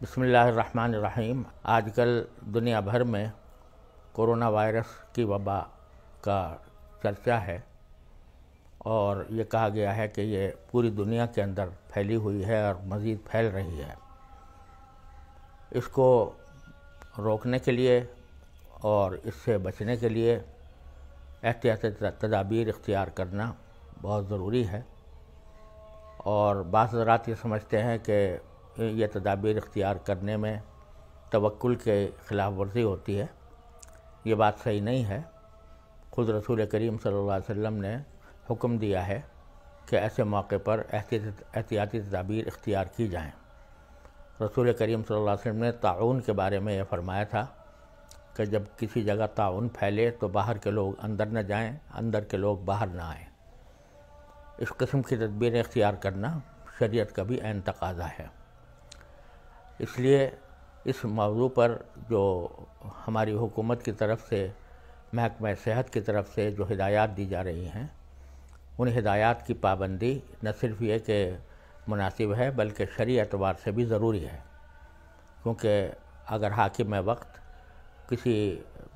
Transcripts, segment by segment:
بسم اللہ الرحمن الرحیم۔ آج کل دنیا بھر میں کورونا وائرس کی وبا کا چرچا ہے اور یہ کہا گیا ہے کہ یہ پوری دنیا کے اندر پھیلی ہوئی ہے اور مزید پھیل رہی ہے۔ اس کو روکنے کے لیے اور اس سے بچنے کے لیے احتیاطی تدابیر اختیار کرنا بہت ضروری ہے، اور بعض حضرات یہ سمجھتے ہیں کہ یہ تدابیر اختیار کرنے میں توکل کے خلاف ورزی ہوتی ہے۔ یہ بات صحیح نہیں ہے۔ خود رسول کریم صلی اللہ علیہ وسلم نے حکم دیا ہے کہ ایسے موقع پر احتیاطی تدابیر اختیار کی جائیں۔ رسول کریم صلی اللہ علیہ وسلم نے طاعون کے بارے میں یہ فرمایا تھا کہ جب کسی جگہ طاعون پھیلے تو باہر کے لوگ اندر نہ جائیں، اندر کے لوگ باہر نہ آئیں۔ اس قسم کی تدبیریں اختیار کرنا شریعت کا بھی عین تقاضا ہے۔ اس لیے اس موضوع پر جو ہماری حکومت کی طرف سے، محکمہ صحت کی طرف سے جو ہدایات دی جا رہی ہیں، ان ہدایات کی پابندی نہ صرف یہ کہ مناسب ہے بلکہ شرعی اعتبار سے بھی ضروری ہے، کیونکہ اگر حاکم وقت کسی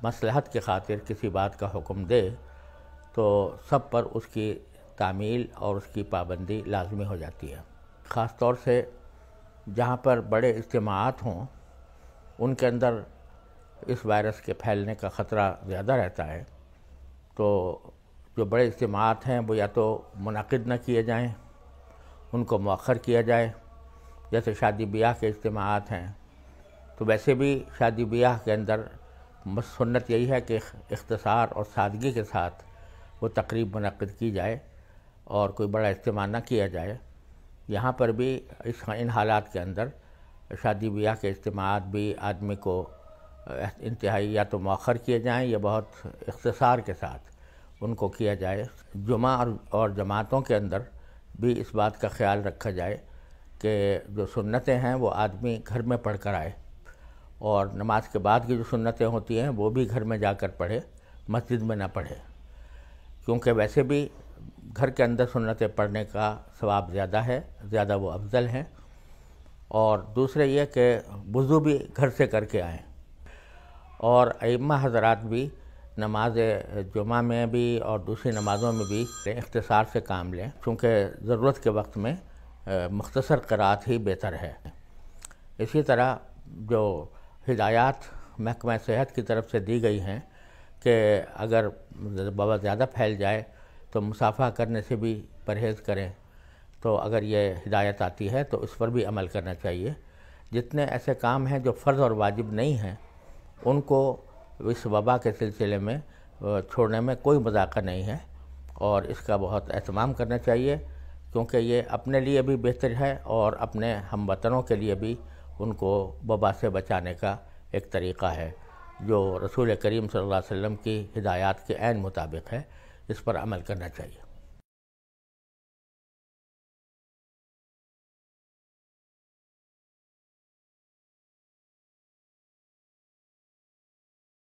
مصلحت کی خاطر کسی بات کا حکم دے تو سب پر اس کی تعمیل اور اس کی پابندی لازمی ہو جاتی ہے۔ خاص طور سے جہاں پر بڑے اجتماعات ہوں ان کے اندر اس وائرس کے پھیلنے کا خطرہ زیادہ رہتا ہے، تو جو بڑے اجتماعات ہیں وہ یا تو منعقد نہ کیے جائیں، ان کو مؤخر کیا جائے۔ جیسے شادی بیاہ کے اجتماعات ہیں، تو ویسے بھی شادی بیاہ کے اندر سنت یہی ہے کہ اختصار اور سادگی کے ساتھ وہ تقریب منعقد کی جائے اور کوئی بڑا اجتماع نہ کیا جائے۔ یہاں پر بھی ان حالات کے اندر شادی بیاہ کے اجتماعات بھی آدمی کو انتہائی یا تو مؤخر کیے جائیں یا بہت اختصار کے ساتھ ان کو کیا جائے۔ جمعہ اور جماعتوں کے اندر بھی اس بات کا خیال رکھا جائے کہ جو سنتیں ہیں وہ آدمی گھر میں پڑھ کر آئے، اور نماز کے بعد کی جو سنتیں ہوتی ہیں وہ بھی گھر میں جا کر پڑھے، مسجد میں نہ پڑھے، کیونکہ ویسے بھی گھر کے اندر سنتیں پڑھنے کا ثواب زیادہ ہے، زیادہ وہ افضل ہیں۔ اور دوسرے یہ کہ وضو بھی گھر سے کر کے آئیں، اور ائمہ حضرات بھی نماز جمعہ میں بھی اور دوسری نمازوں میں بھی اختصار سے کام لیں، چونکہ ضرورت کے وقت میں مختصر قرأت ہی بہتر ہے۔ اسی طرح جو ہدایات محکمہ صحت کی طرف سے دی گئی ہیں کہ اگر وبا زیادہ پھیل جائے تو مصافحہ کرنے سے بھی پرہیز کریں، تو اگر یہ ہدایت آتی ہے تو اس پر بھی عمل کرنا چاہیے۔ جتنے ایسے کام ہیں جو فرض اور واجب نہیں ہیں ان کو اس وبا کے سلسلے میں چھوڑنے میں کوئی مذاق نہیں ہے، اور اس کا بہت اہتمام کرنا چاہیے، کیونکہ یہ اپنے لیے بھی بہتر ہے اور اپنے ہم وطنوں کے لیے بھی ان کو وبا سے بچانے کا ایک طریقہ ہے جو رسول کریم صلی اللہ علیہ وسلم کی ہدایات کے عین مطابق ہے۔ اس پر عمل کرنا چاہیے۔